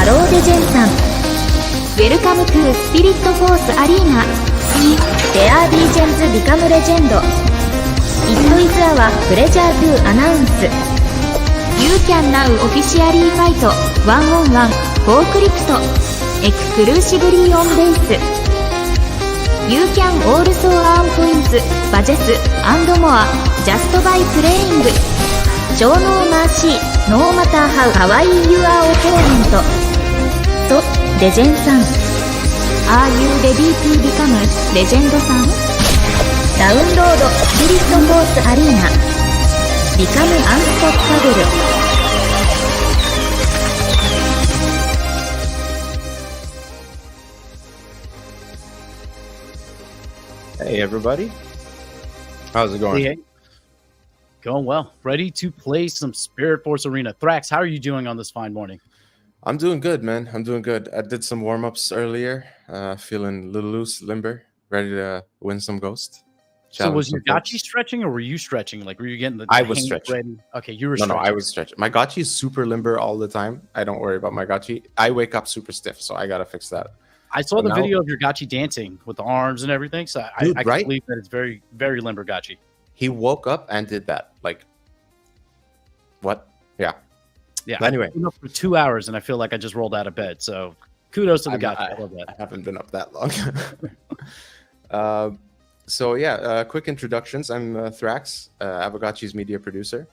ローデジェンさん。Welcome to Spirit Force Arena. Dear Legends become legend. It is our pleasure to announce. You can now officially fight one-on-one for crypto, exclusively on base. You can also earn points, badges, and more just by playing. Show no mercy, no matter how kawaii your opponent. So, Legend さん Are you ready to become Legend さんダウンロードスピリットフォースアリーナ Become Unstoppable. Hey everybody, how's it going? Hey. Going well. Ready to play some Spirit Force Arena. Thrax, how are you doing on this fine morning? I'm doing good, man. I'm doing good. I did some warm-ups earlier, feeling a little loose, limber, ready to win some Ghost. So was your Gachi stretching or were you stretching? Like, were you getting the I was hang stretching. ready? Okay, you were No, stretching. I was stretching. My Gachi is super limber all the time. I don't worry about my Gachi. I wake up super stiff, so I gotta fix that. I saw the video of your Gachi dancing with the arms and everything, so Dude, I can believe that it's very, very limber Gachi. He woke up and did that. Like, what? Yeah. Yeah. But anyway, I've been up for 2 hours and I feel like I just rolled out of bed. So kudos to the Gachi. I love that. I haven't been up that long. So yeah, quick introductions. I'm Thrax, Avagachi's media producer.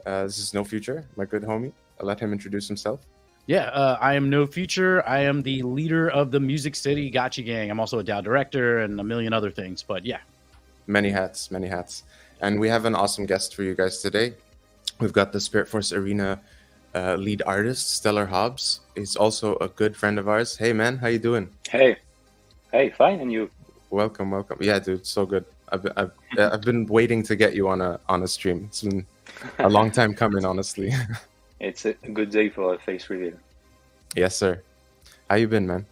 This is No Future, my good homie. I'll let him introduce himself. Yeah, I am No Future. I am the leader of the Music City Gachi gang. I'm also a DAO director and a million other things. But yeah. Many hats, many hats. And we have an awesome guest for you guys today. We've got the Spirit Force Arena lead artist, Stellarhobbes. He's also a good friend of ours. Hey man, how you doing? Hey, fine, and you? Welcome. Yeah, dude, so good. I've been waiting to get you on a stream. It's been a long time coming, honestly. It's a good day for a face reveal. Yes, sir. How you been, man?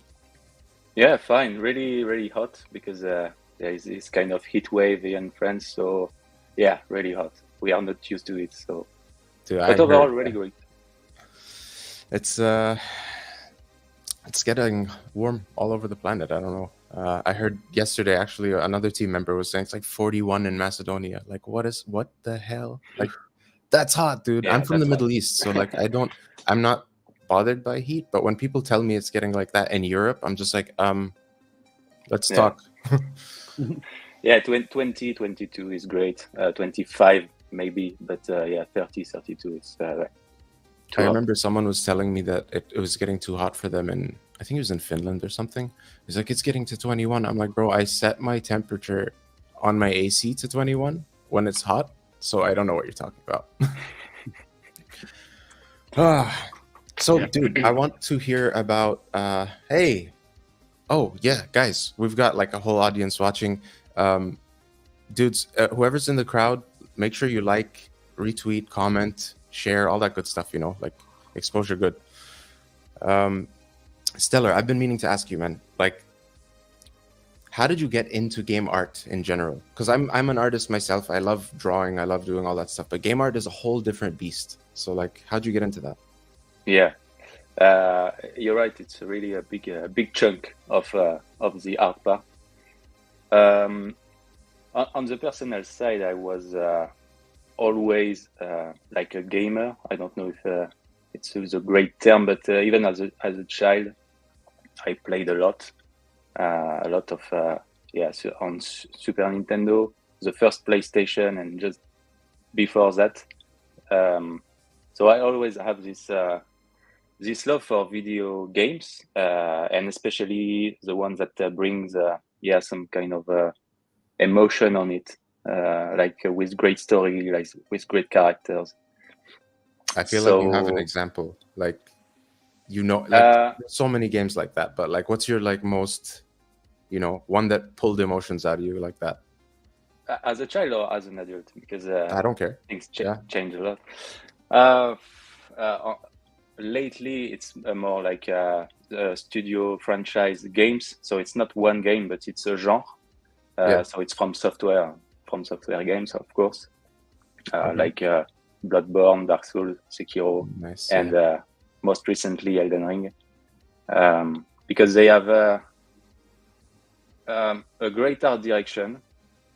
Yeah, fine. Really, really hot because there is this kind of heat wave here in France. So yeah, really hot. We are not used to it. So, dude, but overall, really great. It's getting warm all over the planet. I don't know. I heard yesterday, actually, another team member was saying it's like 41 in Macedonia. Like, what the hell? Like, that's hot, dude. Yeah, I'm from the Middle East, so like, I'm not bothered by heat. But when people tell me it's getting like that in Europe, I'm just like, let's talk. Yeah, 2022 is great. 25 maybe, but yeah, 30, 32 is. I remember someone was telling me that it was getting too hot for them, and I think it was in Finland or something. He's like, it's getting to 21. I'm like, bro, I set my temperature on my AC to 21 when it's hot, so I don't know what you're talking about. Dude, I want to hear about, hey, oh, yeah, guys, we've got like a whole audience watching. Dudes, whoever's in the crowd, make sure you like, retweet, comment, share, all that good stuff, you know, like exposure good. Stellar, I've been meaning to ask you, man, like, how did you get into game art in general? Because I'm an artist myself. I love drawing. I love doing all that stuff. But game art is a whole different beast. So, like, how'd you get into that? Yeah, you're right. It's really a big chunk of the art part. On the personal side, I was always like a gamer. I don't know if it's a great term, but even as a child, I played a lot of so on Super Nintendo, the first PlayStation, and just before that. So I always have this love for video games, and especially the ones that brings some kind of emotion on it, like with great story, like with great characters. I feel like you have an example, like, you know, like so many games like that, but like, what's your like most, you know, one that pulled emotions out of you like that? As a child or as an adult? Because I don't care. Things change a lot. Lately, it's more like studio franchise games. So it's not one game, but it's a genre. So it's from software games, of course, like Bloodborne, Dark Souls, Sekiro, and most recently Elden Ring. because they have a great art direction.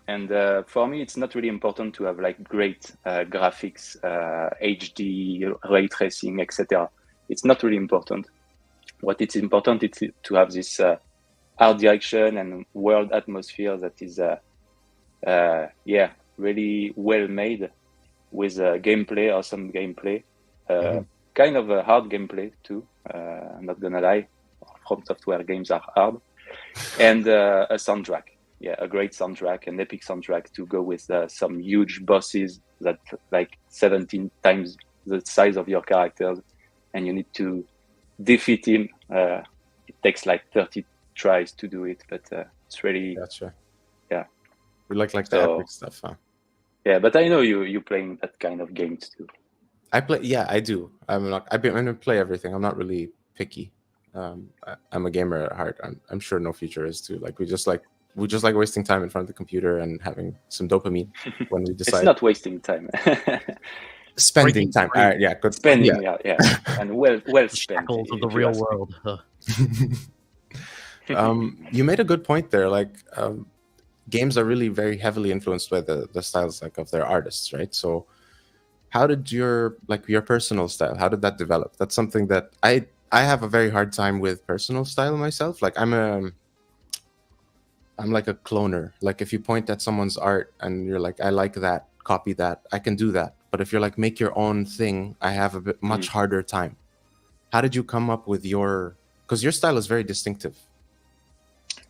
And for me, it's not really important to have like great graphics, HD, ray tracing, etc. It's not really important. What it's important is to have this art direction and world atmosphere that is, really well made with gameplay, awesome gameplay, kind of a hard gameplay too. I'm not gonna lie, From Software games are hard, and a soundtrack. Yeah, a great soundtrack, an epic soundtrack to go with some huge bosses that like 17 times the size of your characters, and you need to defeat him. It takes like 30 tries to do it, but it's really Gotcha. Yeah. We like the epic stuff, huh? Yeah, but I know you playing that kind of games too. I play. Yeah, I do. I'm gonna play everything. I'm not really picky. I'm a gamer at heart. I'm sure No Future is too. Like we just like wasting time in front of the computer and having some dopamine when we decide. It's not wasting time. Spending time. All right, yeah, good. Spending, yeah. And well spent. Shackles of the real world. You made a good point there. Like, games are really very heavily influenced by the styles like of their artists, right? So, how did your personal style? How did that develop? That's something that I have a very hard time with personal style myself. Like, I'm like a cloner. Like if you point at someone's art and you're like, I like that, copy that, I can do that. But if you're like, make your own thing, I have a bit much harder time. How did you come up with because your style is very distinctive.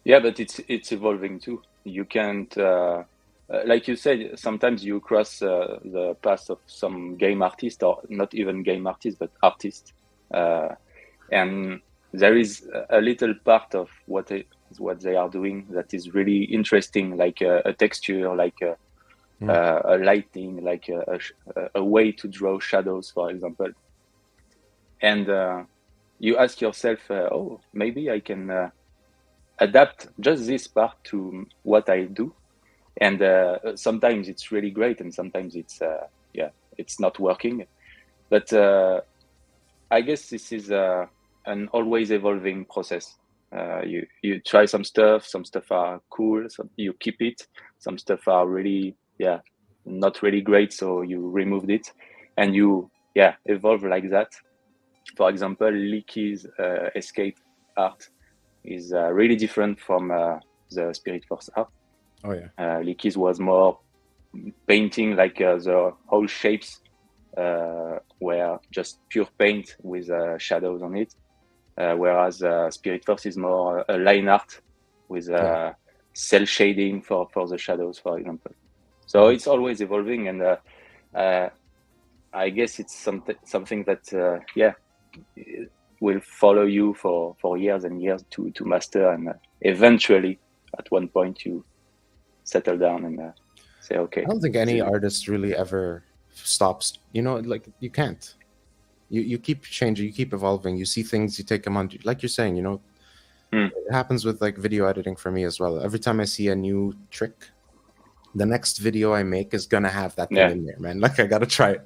Yeah, but it's evolving too. You can't, like you said, sometimes you cross the path of some game artist, or not even game artist, but artist. And there is a little part of what they are doing that is really interesting, like a texture, like a lighting, like a way to draw shadows, for example. And you ask yourself, maybe I can adapt just this part to what I do. And sometimes it's really great, and sometimes it's not working. But I guess this is an always evolving process. You try some stuff are cool, so you keep it. Some stuff are really not really great, so you removed it, and you evolve like that. For example, Leaky's escape art is really different from the Spirit Force art. Oh yeah. Leaky's was more painting, like the whole shapes were just pure paint with shadows on it. Whereas Spirit Force is more a line art with cell shading for the shadows, for example. So it's always evolving, and I guess it's something that will follow you for years and years to master, and eventually at one point you settle down and say, okay. I don't think any artist really ever stops. Like you can't. You keep changing, you keep evolving, you see things, you take them on. Like you're saying, it happens with like video editing for me as well. Every time I see a new trick, the next video I make is gonna have that thing in there, man. Like I gotta try it.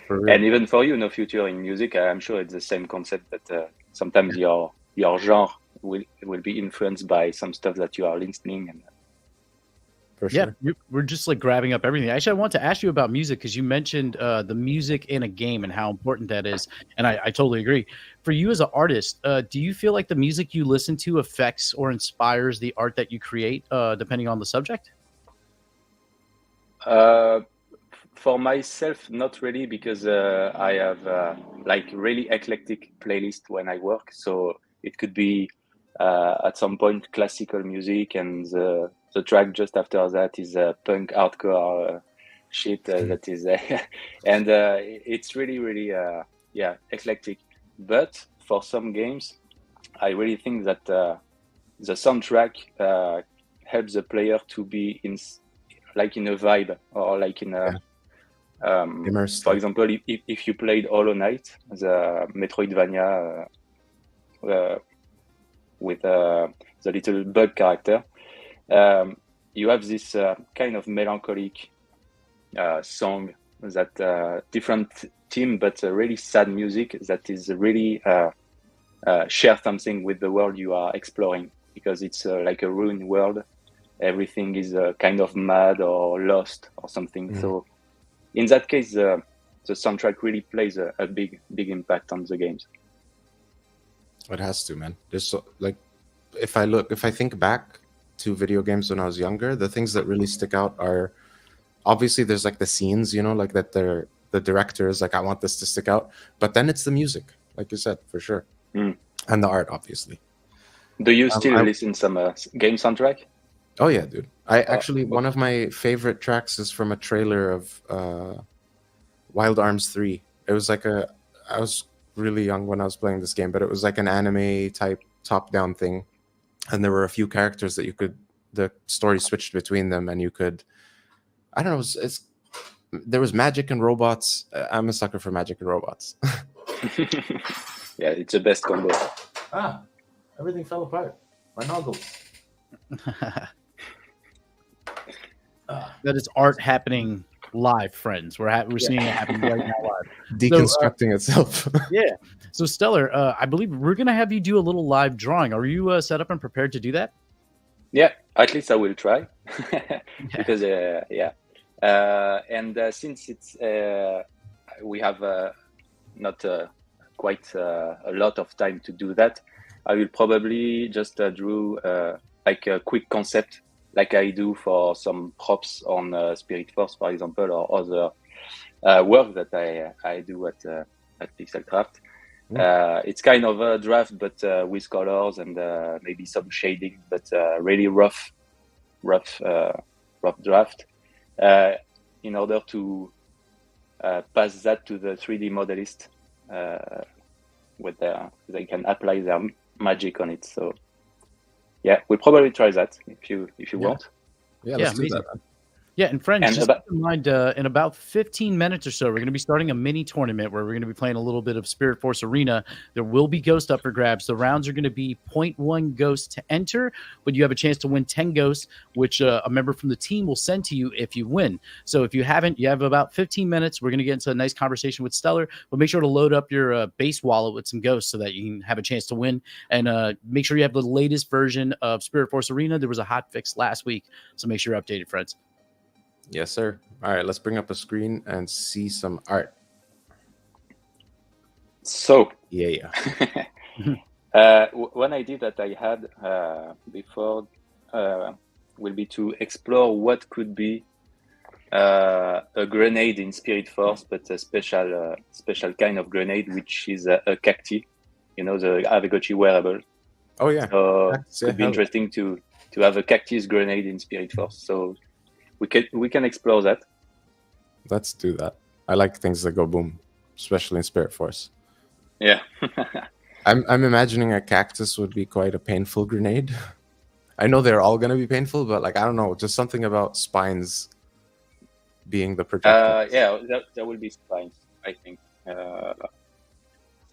For real. And even for you, No Future in music, I'm sure it's the same concept, that sometimes your genre will be influenced by some stuff that you are listening. And for sure. Yeah, we're just like grabbing up everything. Actually, I want to ask you about music, because you mentioned the music in a game and how important that is. And I totally agree. For you as an artist, do you feel like the music you listen to affects or inspires the art that you create, depending on the subject? For myself, not really, because I have like really eclectic playlist when I work. So it could be at some point classical music, and the track just after that is punk hardcore shit that is and it's really eclectic. But for some games, I really think that the soundtrack helps the player to be in a vibe, or like in a immersed. For example, if you played Hollow Knight, the Metroidvania with the little bug character, you have this kind of melancholic song that different theme, but really sad music that is really share something with the world you are exploring, because it's like a ruined world. Everything is kind of mad or lost or something. So in that case, the soundtrack really plays a big impact on the games. It has to, man. There's so, like, if I think back to video games when I was younger, the things that really stick out are obviously there's like the scenes, like that the director is like, I want this to stick out, but then it's the music, like you said, for sure, and the art, obviously. Do you still listen some game soundtrack? Oh yeah, dude. I actually one of my favorite tracks is from a trailer of Wild Arms 3. It was like I was really young when I was playing this game, but it was like an anime type top-down thing, and there were a few characters that the story switched between them, and you could, I don't know, there was magic and robots. I'm a sucker for magic and robots. Yeah, it's the best combo. Everything fell apart. My noggles. That is art happening live, friends. We're seeing it happen right now live. Deconstructing itself. Yeah. So Stellar, I believe we're gonna have you do a little live drawing. Are you set up and prepared to do that? Yeah, at least I will try. Because since it's we have not quite a lot of time to do that, I will probably just draw like a quick concept, like I do for some props on Spirit Force, for example, or other work that I do at Pixelcraft. It's kind of a draft, but with colors and maybe some shading, but really rough draft, in order to pass that to the 3D modelist, they can apply their magic on it. So yeah, we'll probably try that if you want. Yeah, let's do that. Yeah, and friends, just keep in mind, in about 15 minutes or so, we're going to be starting a mini tournament where we're going to be playing a little bit of Spirit Force Arena. There will be ghosts up for grabs. The rounds are going to be 0.1 ghosts to enter, but you have a chance to win 10 ghosts, which a member from the team will send to you if you win. So if you haven't, you have about 15 minutes. We're going to get into a nice conversation with Stellar, but make sure to load up your base wallet with some ghosts so that you can have a chance to win. And make sure you have the latest version of Spirit Force Arena. There was a hot fix last week, so make sure you're updated, friends. Yes, sir. All right, let's bring up a screen and see some art. So, yeah. One idea that I had before will be to explore what could be a grenade in Spirit Force, but a special kind of grenade, which is a cacti, the Avegochi wearable. Oh yeah. So it could be interesting to have a cactus grenade in Spirit Force. So we can explore that. Let's do that. I like things that go boom, especially in Spirit Force. Yeah. I'm imagining a cactus would be quite a painful grenade. I know they're all going to be painful, but like, I don't know, just something about spines being the projectile. Yeah, there will be spines, I think. So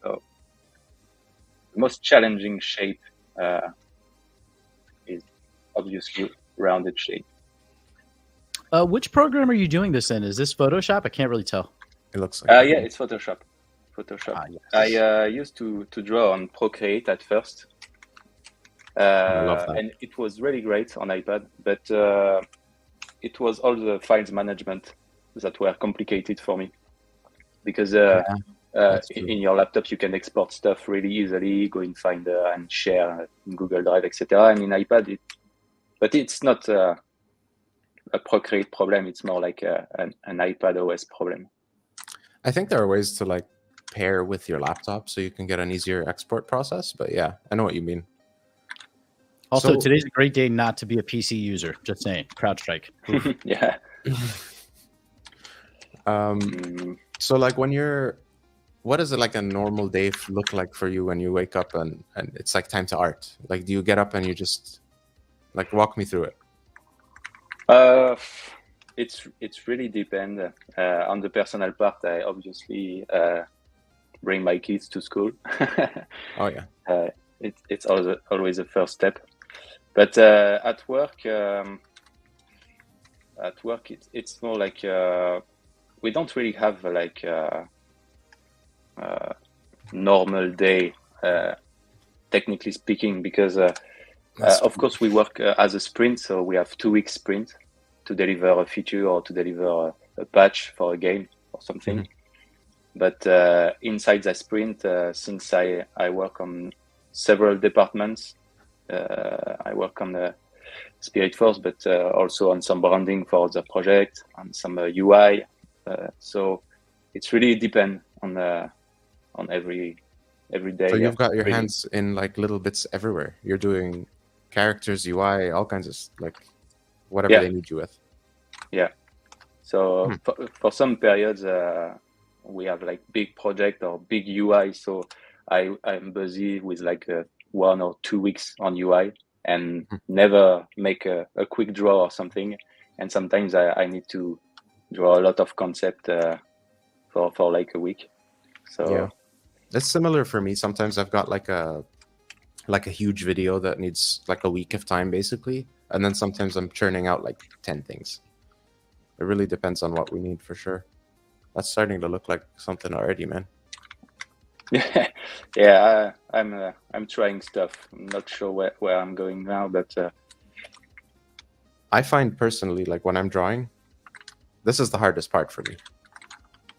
the most challenging shape is obviously rounded shape. Which program are you doing this in? Is this Photoshop? I can't really tell. It looks like yeah, it's Photoshop. Yes. I used to draw on Procreate at first. I love that. And it was really great on iPad, but it was all the files management that were complicated for me, because in your laptop you can export stuff really easily, go in Finder and share in Google Drive, etc. And in iPad, but it's not a Procreate problem. It's more like an iPad OS problem. I think there are ways to like pair with your laptop so you can get an easier export process. But yeah, I know what you mean. Also, today's a great day not to be a PC user. Just saying, CrowdStrike. Yeah. So like what does it like a normal day look like for you when you wake up and it's like time to art? Like, do you get up and you just like walk me through it? It's really depend on the personal part. I obviously bring my kids to school. Oh yeah. It's always the first step. But at work, it's more like we don't really have like normal day. technically speaking, because of course we work as a sprint, so we have 2 weeks sprint to deliver a feature or to deliver a patch for a game or something. But inside the sprint, since I work on several departments, I work on the Spirit Force, but also on some branding for the project, on some UI. So it's really depend on every day. So you've got your really. hands in like little bits everywhere. You're doing characters, UI, all kinds of like whatever they need you with. Yeah. So for some periods, we have like big project or big UI. So I'm busy with like 1 or 2 weeks on UI and never make a quick draw or something. And sometimes I need to draw a lot of concept for like a week. So yeah, it's similar for me. Sometimes I've got like a huge video that needs like a week of time basically, and then sometimes I'm churning out like 10 things. It really depends on what we need for sure. That's starting to look like something already, man. Yeah, I'm trying stuff. I'm not sure where I'm going now, but I find personally, like when I'm drawing, this is the hardest part for me.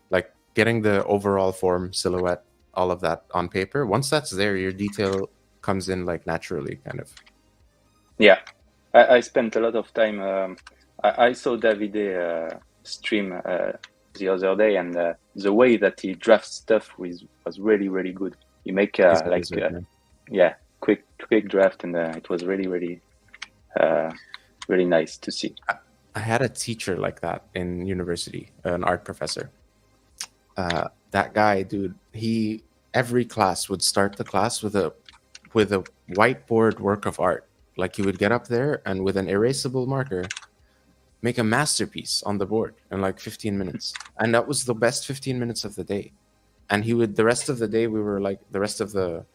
Like getting the overall form, silhouette, all of that on paper. Once that's there, your detail comes in like naturally, kind of. Yeah, I spent a lot of time. I saw Davide stream the other day, and the way that he drafts stuff was really, really good. He make quick draft, and it was really, really, really nice to see. I had a teacher like that in university, an art professor. That guy, dude, every class would start the class with a whiteboard work of art. Like he would get up there and with an erasable marker make a masterpiece on the board in like 15 minutes. And that was the best 15 minutes of the day. And the rest of the day, we were like, the rest of the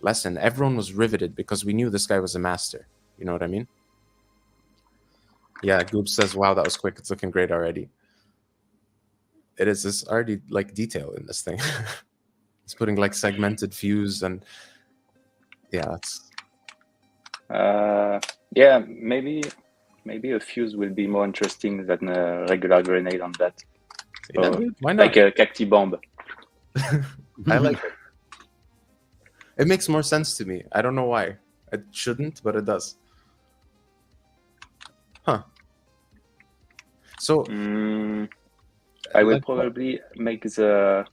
lesson, everyone was riveted because we knew this guy was a master. You know what I mean? Yeah, Goob says, wow, that was quick. It's looking great already. It is. There's already like detail in this thing. It's putting like segmented views and yeah, it's... yeah, maybe a fuse will be more interesting than a regular grenade on that. Yeah, dude, why not? Like a cacti bomb. I like it. It makes more sense to me. I don't know why. It shouldn't, but it does. Huh. So I will probably make the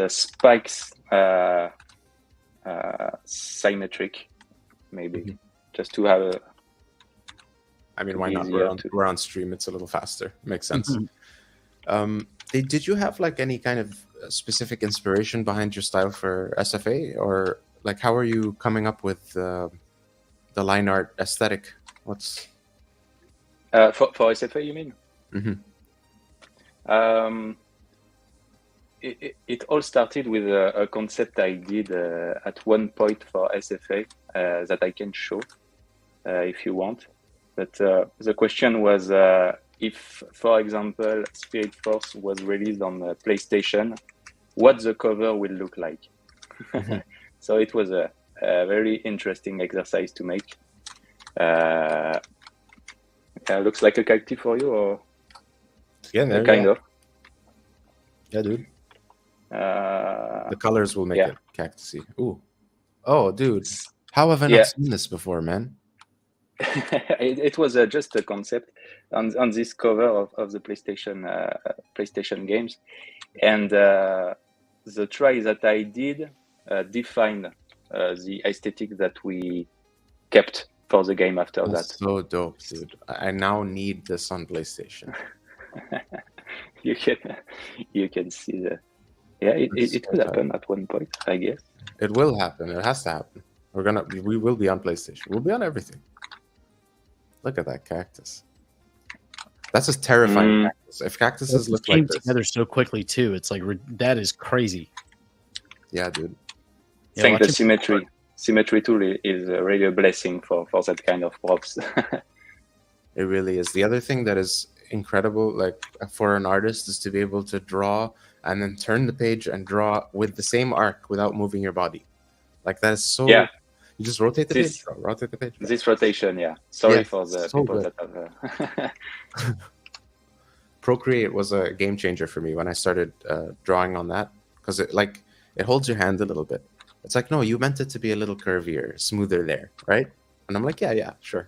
spikes symmetric, maybe, just to have a... I mean, why not? We're on stream. It's a little faster. Makes sense. Did you have like any kind of specific inspiration behind your style for SFA, or like how are you coming up with the line art aesthetic? What's for SFA, you mean? It all started with a concept I did at one point for SFA that I can show if you want. But the question was if, for example, Spirit Force was released on PlayStation, what the cover will look like. So it was a very interesting exercise to make. Looks like a cacti for you, or kind of? Yeah, dude. The colors will make it cactusy. Ooh. Oh, dude. How have I not seen this before, man? It was just a concept on this cover of the PlayStation games, and the try that I did defined the aesthetic that we kept for the game after that. So dope, dude. I now need this on PlayStation. You can see the... it will happen at one point, I guess. It will happen. It has to happen. We will be on PlayStation. We'll be on everything. Look at that cactus. That's a terrifying cactus. If cactuses look like this, together so quickly too, it's like that is crazy. Yeah, dude. I think the symmetry tool is really a blessing for that kind of props. It really is. The other thing that is incredible, like for an artist, is to be able to draw and then turn the page and draw with the same arc without moving your body. Like that is so. Yeah. You just rotate the This- page, bro. Rotate the page. Bro. This rotation, yeah. Sorry Yeah, for the so people good. that have. Procreate was a game changer for me when I started drawing on that, because it holds your hand a little bit. It's like, no, you meant it to be a little curvier, smoother there, right? And I'm like, yeah, sure.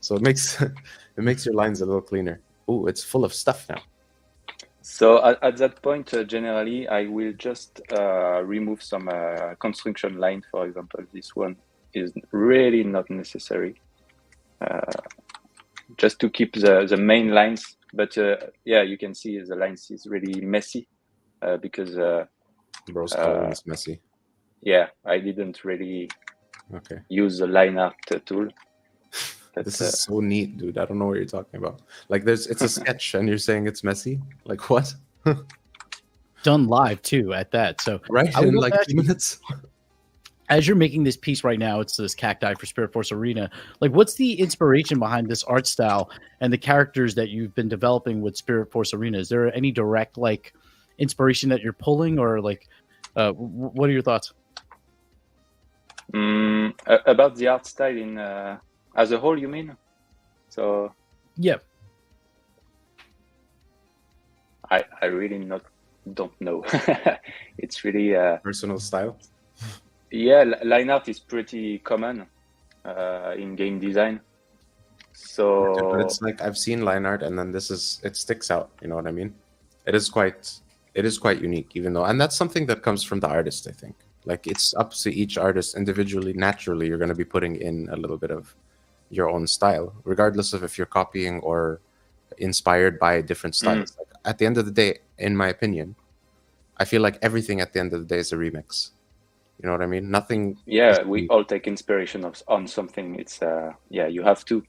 So it makes it makes your lines a little cleaner. Ooh, it's full of stuff now. So at that point, generally, I will just remove some construction line. For example, this one is really not necessary, just to keep the main lines. But yeah, you can see the lines is really messy because Bro's color is messy. yeah, I didn't really Okay. use the line art tool. But, This is so neat, dude. I don't know what you're talking about. Like, it's a sketch, and you're saying it's messy. Like what? Done live too at that. So Right I would in love like to ask 2 you, minutes. as you're making this piece right now, it's this cacti for Spirit Force Arena. Like, what's the inspiration behind this art style and the characters that you've been developing with Spirit Force Arena? Is there any direct like inspiration that you're pulling, or like, what are your thoughts? about the art style in as a whole, you mean? So Yeah, I really don't know. It's really Personal style. yeah, line art is pretty common in game design. So But it's like I've seen line art, and then it sticks out. You know what I mean? It is quite unique, even though, and that's something that comes from the artist, I think. Like, it's up to each artist individually. Naturally, you're going to be putting in a little bit of your own style, regardless of if you're copying or inspired by different styles. Like, at the end of the day, in my opinion, I feel like everything at the end of the day is a remix. You know what I mean? Nothing. yeah, we all take inspiration on something. It's yeah, you have to.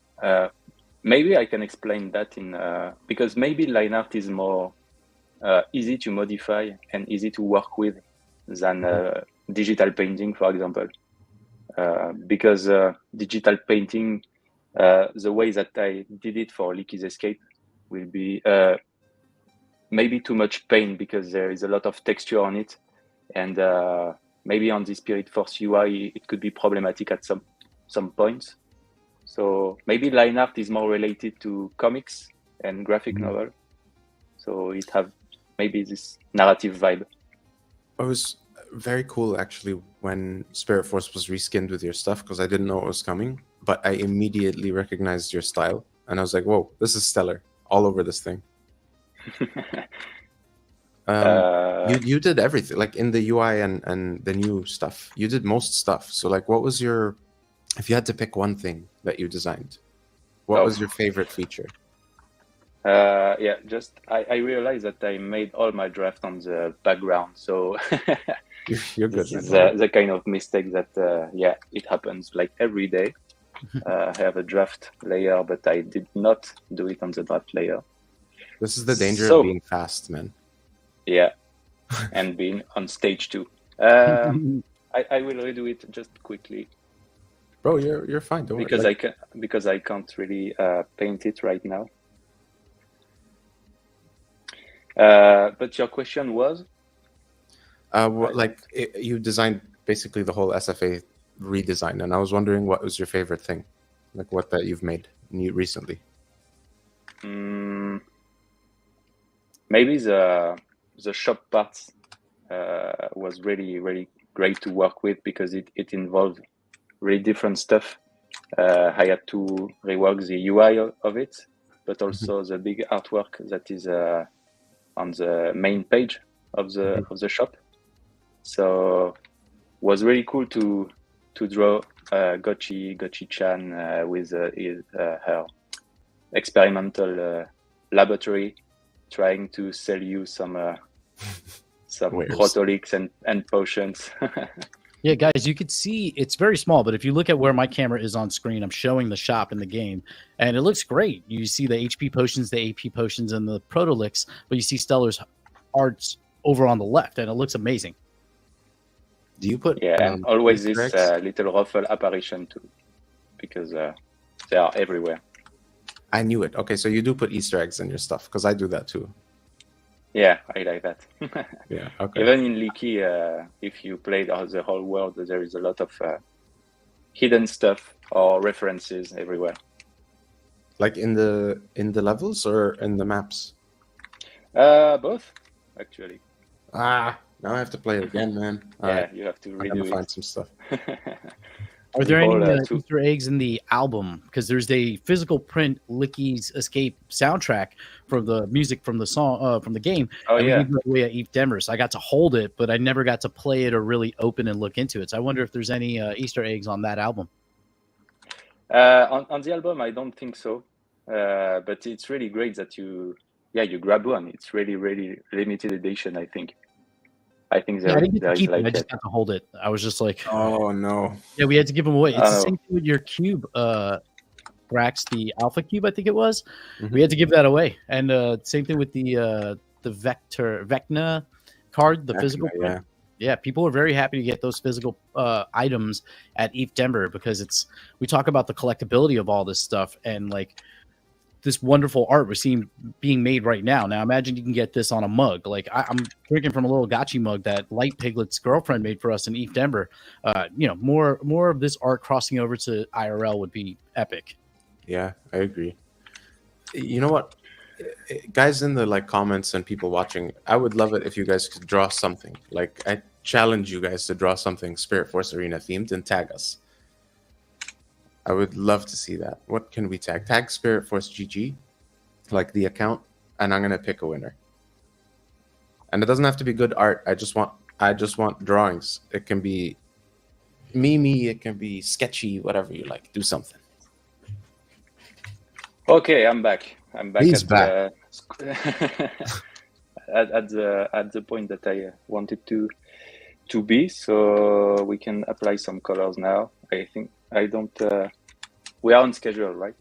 Maybe I can explain that in because maybe line art is more easy to modify and easy to work with than digital painting, for example. Because digital painting, the way that I did it for Leaky's Escape will be maybe too much pain because there is a lot of texture on it, and maybe on the Spirit Force UI it could be problematic at some points. So maybe line art is more related to comics and graphic novel, so it have maybe this narrative vibe. It was very cool, actually, when Spirit Force was reskinned with your stuff, because I didn't know it was coming, but I immediately recognized your style, and I was like, whoa, this is stellar all over this thing. You did everything, like in the UI and the new stuff. You did most stuff. So, like, what was if you had to pick one thing that you designed, what was your favorite feature? Yeah, just I realized that I made all my draft on the background, so You're good. this is the kind of mistake that yeah, it happens like every day. I have a draft layer, but I did not do it on the draft layer. This is the danger of being fast, man. Yeah, and being on stage too. I will redo it just quickly. Bro, you're fine. Don't because worry. I can't really paint it right now. But your question was? You designed basically the whole SFA redesign, and I was wondering what was your favorite thing, like what that you've made recently. Maybe the shop parts was really, really great to work with because it involved really different stuff. I had to rework the UI of it, but also the big artwork that is on the main page of the shop. So was really cool to draw Gochi-chan with her experimental laboratory, trying to sell you some protolix and potions. Yeah, guys, you could see it's very small, but if you look at where my camera is on screen, I'm showing the shop in the game, and it looks great. You see the HP potions, the AP potions, and the protolix, but you see Stellar's arts over on the left, and it looks amazing. Do you put and always this little ruffle apparition too, because they are everywhere. I knew it. Okay, so you do put Easter eggs in your stuff, because I do that too. Yeah, I like that. Yeah. Okay. Even in Leaky, if you played the whole world, there is a lot of hidden stuff or references everywhere. Like in the levels or in the maps? Both, actually. Ah, now I have to play it again, man. All Yeah, right, you have to I'm gonna redo find it. some stuff. Are there All, any two- Easter eggs in the album? Because there's a physical print Licky's Escape soundtrack from the music from the song from the game, Oh, and we yeah. gave it away at Eve Denver. So I got to hold it, but I never got to play it or really open and look into it. So I wonder if there's any Easter eggs on that album. On the album, I don't think so. But it's really great that you grab one. It's really, really limited edition, I think. I think Yeah, I didn't get there to is keep it. I like just got to hold it. I was just like, Oh no. yeah, we had to give them away. It's the Oh. same thing with your cube, Thrax, the Alpha Cube, I think it was. Mhm. We had to give that away, and same thing with the Vecna card, the physical Yeah. print. Yeah, people are very happy to get those physical items at ETH Denver because we talk about the collectability of all this stuff and like this wonderful art we're seeing being made right now. Now imagine you can get this on a mug. Like I'm drinking from a little gotchi mug that Light Piglet's girlfriend made for us in ETH Denver. More of this art crossing over to IRL would be epic. Yeah, I agree. You know what, guys in the like comments and people watching, I would love it if you guys could draw something. Like I challenge you guys to draw something Spirit Force Arena themed and tag us. I would love to see that. What can we tag? Tag Spirit Force GG, like the account, and I'm gonna pick a winner. And it doesn't have to be good art. I just want drawings. It can be meme, it can be sketchy, whatever you like. Do something. Okay, I'm back. He's at back. at the point that I wanted to be. So we can apply some colors now. I think I don't. We are on schedule, right?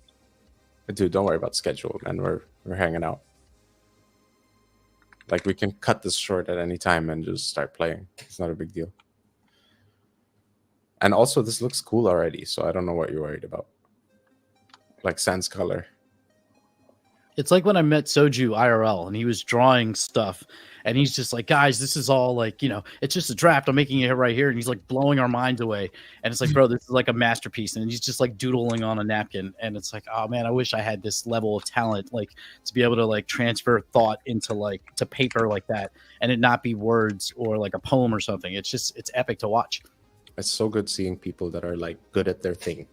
Dude, don't worry about schedule, man. We're hanging out. Like we can cut this short at any time and just start playing. It's not a big deal. And also, this looks cool already, so I don't know what you're worried about. Like sans color. It's like when I met Soju IRL and he was drawing stuff and he's just like, guys, this is all like, it's just a draft. I'm making it right here. And he's like blowing our minds away. And it's like, bro, this is like a masterpiece. And he's just like doodling on a napkin. And it's like, oh man, I wish I had this level of talent, like to be able to like transfer thought into like to paper like that and it not be words or like a poem or something. It's epic to watch. It's so good seeing people that are like good at their thing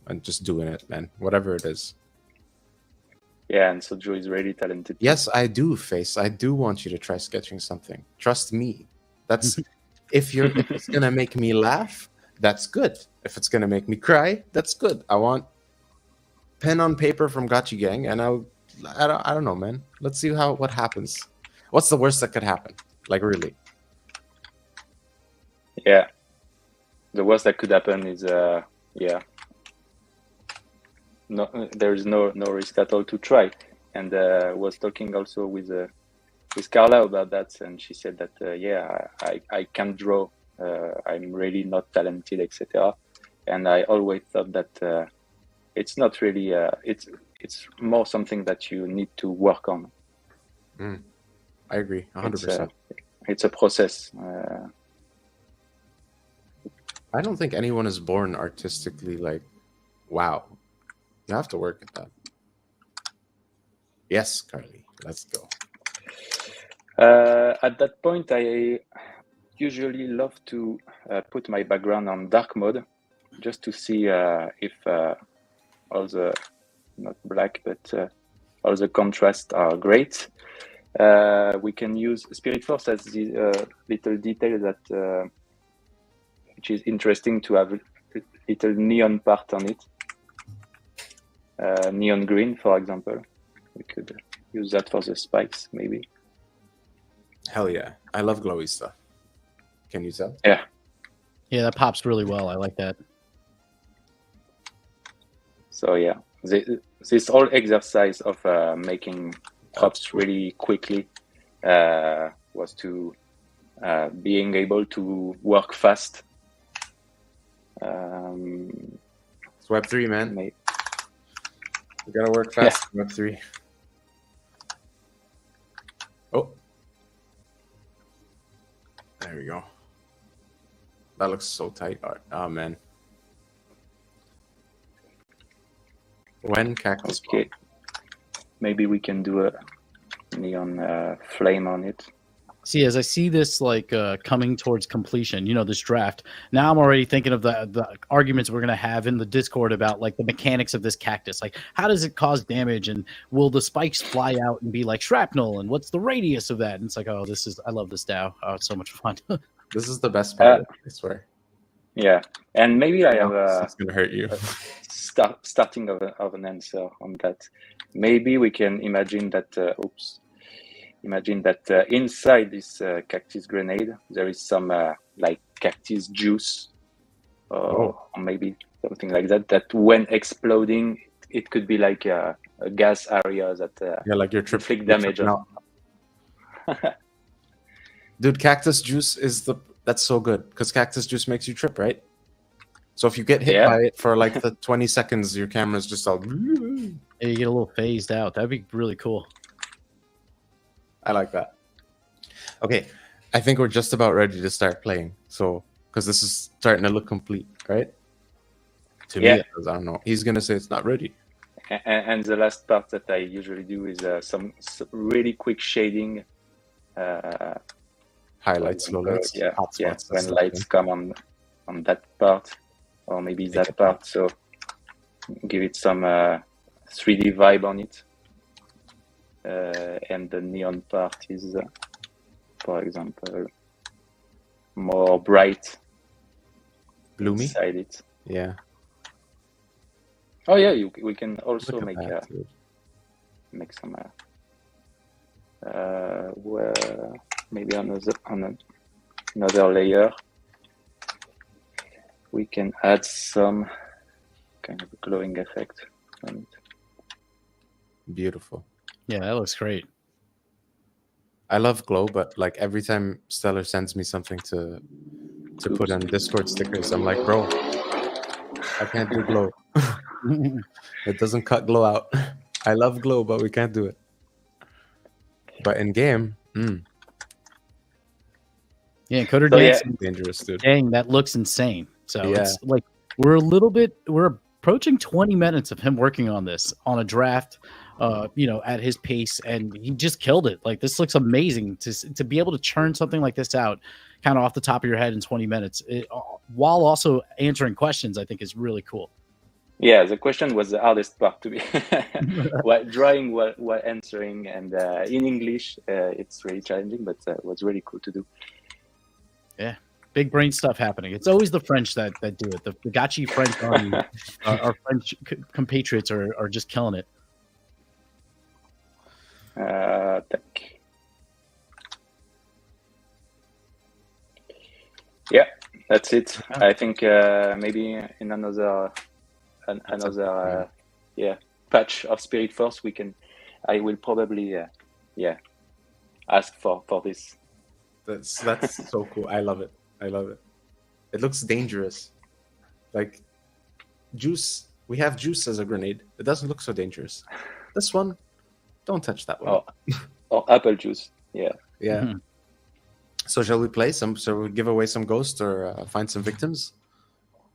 and just doing it, man. Whatever it is. Yeah, and Sojo is really talented. Yes, I do, Face. I do want you to try sketching something. Trust me. That's if it's gonna make me laugh, that's good. If it's gonna make me cry, that's good. I want pen on paper from Gotchi Gang, and I don't know, man. Let's see what happens. What's the worst that could happen? Like really? Yeah, the worst that could happen is no, there is no risk at all to try. And was talking also with Carla about that, and she said that I can't draw. I'm really not talented, etc. And I always thought that it's not really. It's more something that you need to work on. I agree, 100%. It's a process. I don't think anyone is born artistically like, wow. You have to work at that. Yes, Carly, let's go. At that point, I usually love to put my background on dark mode, just to see if all the, not black, but all the contrasts are great. We can use Spirit Force as the little detail that which is interesting to have a little neon part on it. Neon green, for example. We could use that for the spikes, maybe. Hell yeah. I love glowy stuff. Can you tell? Yeah. Yeah, that pops really well. I like that. So yeah, this whole exercise of making props really quickly was to being able to work fast. It's Web3, man. Maybe. You gotta work fast in Web3. Oh, There we go. That looks so tight. Oh man. When cactus? Okay. Maybe we can do a neon flame on it. See, as I see this like coming towards completion, this draft, now I'm already thinking of the arguments we're going to have in the Discord about like the mechanics of this cactus. Like, how does it cause damage? And will the spikes fly out and be like shrapnel? And what's the radius of that? And it's like, oh, I love this DAO. Oh, it's so much fun. This is the best part, I swear. Yeah. And maybe I have it's going to hurt you. Starting of an answer on that. Maybe we can imagine that, inside this cactus grenade, there is some like cactus juice or maybe something like that, that when exploding, it could be like a gas area that like your inflict damage on. Dude, cactus juice that's so good because cactus juice makes you trip, right? So if you get hit by it for like the 20 seconds, your camera's just all... Yeah, you get a little phased out. That'd be really cool. I like that. Okay, I think we're just about ready to start playing. So, because this is starting to look complete, right? To me, it does. I don't know. He's going to say it's not ready. And the last part that I usually do is some really quick shading. Highlights, lowlights. When lights come on that part. Or maybe that part, so give it some 3D vibe on it. And the neon part is, for example, more bright. Gloomy? Inside it. Yeah. Oh yeah, we can also make some maybe on another layer. We can add some kind of glowing effect on it. Beautiful. Yeah, that looks great. I love glow, but like every time Stellar sends me something to put on Discord stickers, I'm like, bro, I can't do glow. It doesn't cut glow out. I love glow, but we can't do it. But in game, yeah, Coder Dancing, dangerous, dude. Dang, that looks insane. So it's like we're approaching 20 minutes of him working on this on a draft, at his pace, and he just killed it. Like, this looks amazing to be able to churn something like this out kind of off the top of your head in 20 minutes while also answering questions. I think is really cool. Yeah, the question was the hardest part to me. Drawing while answering, and in English, it's really challenging, but it was really cool to do. Yeah. Big brain stuff happening. It's always the French that do it. The Gachi French army, our French compatriots are just killing it. Yeah, that's it. I think maybe in another patch of Spirit Force I will probably ask for this. That's so cool. I love it. It looks dangerous. Like juice, we have juice as a grenade. It doesn't look so dangerous. This one, don't touch that one. Or apple juice. Yeah. Mm-hmm. So shall we play some? So we give away some ghosts or find some victims?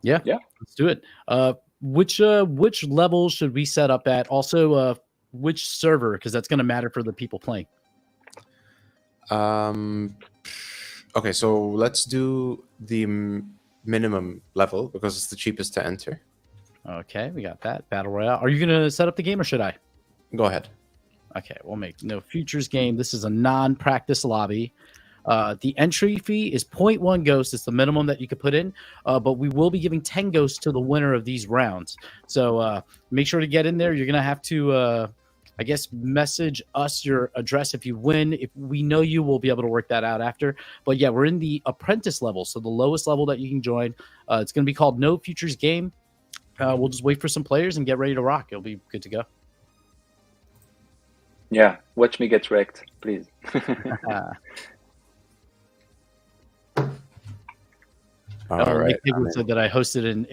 Yeah. Let's do it. Which level should we set up at? Also, which server? Because that's going to matter for the people playing. Okay, so let's do the minimum level because it's the cheapest to enter. Okay, we got that. Battle Royale. Are you going to set up the game or should I? Go ahead. Okay, we'll make No Futures game. This is a non-practice lobby. The entry fee is 0.1 ghosts. It's the minimum that you could put in, but we will be giving 10 ghosts to the winner of these rounds. So make sure to get in there. You're going to have to... I guess message us your address if you win. If we know you, we'll be able to work that out after. But yeah, we're in the apprentice level, so the lowest level that you can join. It's going to be called No Futures Game. We'll just wait for some players and get ready to rock. It'll be good to go. Yeah, watch me get wrecked, please. Nick said that I hosted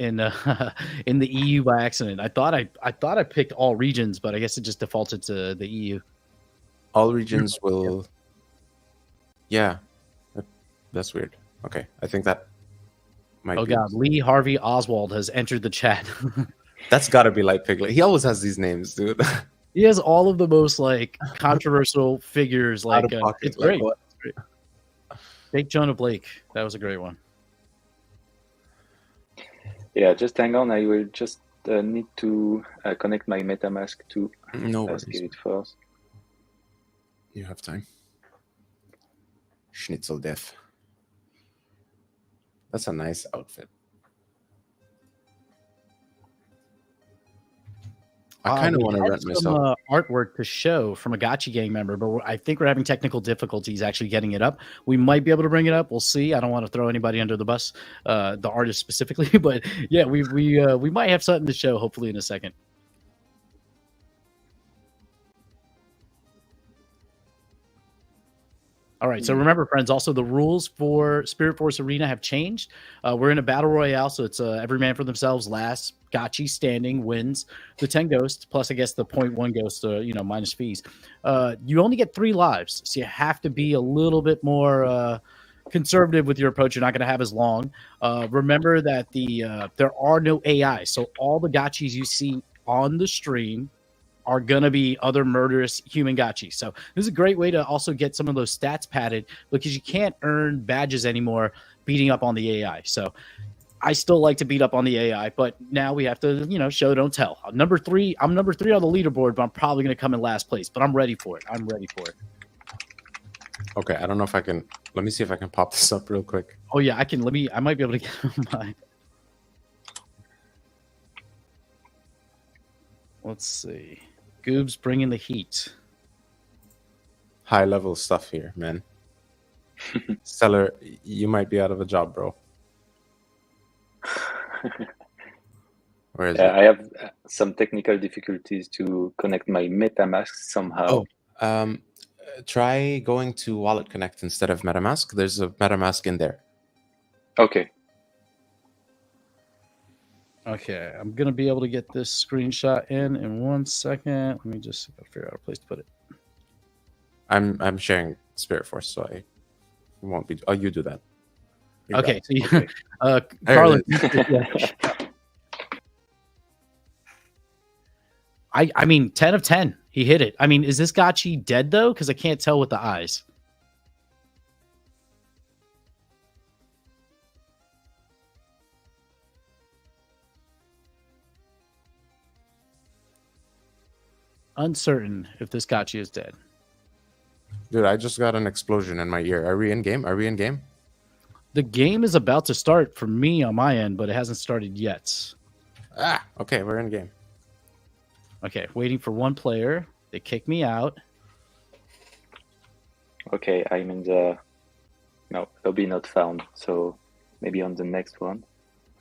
in the EU by accident. I thought I picked all regions, but I guess it just defaulted to the EU. All regions will, yeah. That's weird. Okay, I think that might Oh be. God, Lee Harvey Oswald has entered the chat. That's got to be Light Piglet. He always has these names, dude. He has all of the most like controversial figures. Out Like of pocket. it's Like, great. what? It's great. Fake Jonah Blake. That was a great one. Yeah, just hang on. I will just need to connect my MetaMask to No worries. Spirit Force. You have time. Schnitzel Death. That's a nice outfit. I kind of want to rent myself. Some artwork to show from a Gotcha Gang member, but I think we're having technical difficulties actually getting it up. We might be able to bring it up. We'll see. I don't want to throw anybody under the bus, the artist specifically, but yeah, we might have something to show hopefully in a second. All right, so remember, friends, also the rules for Spirit Force Arena have changed. We're in a battle royale, so it's every man for themselves. Last Gotchi standing wins the 10 ghosts, plus I guess the 0.1 ghost, minus fees. You only get 3 lives, so you have to be a little bit more conservative with your approach. You're not going to have as long. Remember that there are no AI, so all the Gotchis you see on the stream are going to be other murderous human gotchis. So this is a great way to also get some of those stats padded because you can't earn badges anymore beating up on the AI. So I still like to beat up on the AI, but now we have to, show, don't tell. I'm number 3 on the leaderboard, but I'm probably going to come in last place, but I'm ready for it. Okay, I don't know if I can. Let me see if I can pop this up real quick. Oh yeah, I can. I might be able to get mine. Let's see. Goob's bringing the heat. High level stuff here, man. Stellar, you might be out of a job, bro. Where is it? I have some technical difficulties to connect my MetaMask somehow. Oh, try going to Wallet Connect instead of MetaMask. There's a MetaMask in there. Okay. Okay, I'm gonna be able to get this screenshot in 1 second. Let me just figure out a place to put it. I'm sharing Spirit Force, so I won't be. Oh, you do that. Okay, so Okay. Carlin. I mean, 10 of 10. He hit it. I mean, is this Gotchi dead though? Because I can't tell with the eyes. Uncertain if this Gotchi is dead. Dude, I just got an explosion in my ear. Are we in game? The game is about to start for me on my end, but it hasn't started yet. Okay, we're in game. Okay, waiting for one player. They kick me out. Okay, I'm in the lobby not found. So maybe on the next one.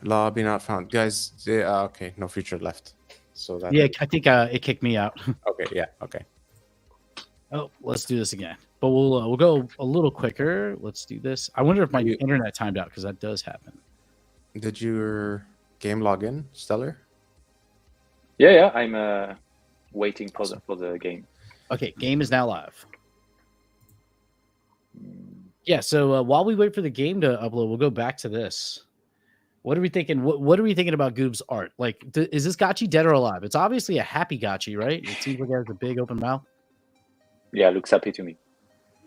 Lobby not found, guys. Okay, no future left. So that. Yeah, I think it kicked me out. Okay. Yeah. Okay. Oh, let's do this again. But we'll go a little quicker. Let's do this. I wonder if my internet timed out because that does happen. Did your game log in, Stellar? Yeah. I'm waiting for the game. Okay, game is now live. Yeah. So while we wait for the game to upload, we'll go back to this. What are we thinking? What are we thinking about Goob's art? Like, is this Gotchi dead or alive? It's obviously a happy Gotchi, right? It seems like it has a big open mouth. Yeah, looks happy to me.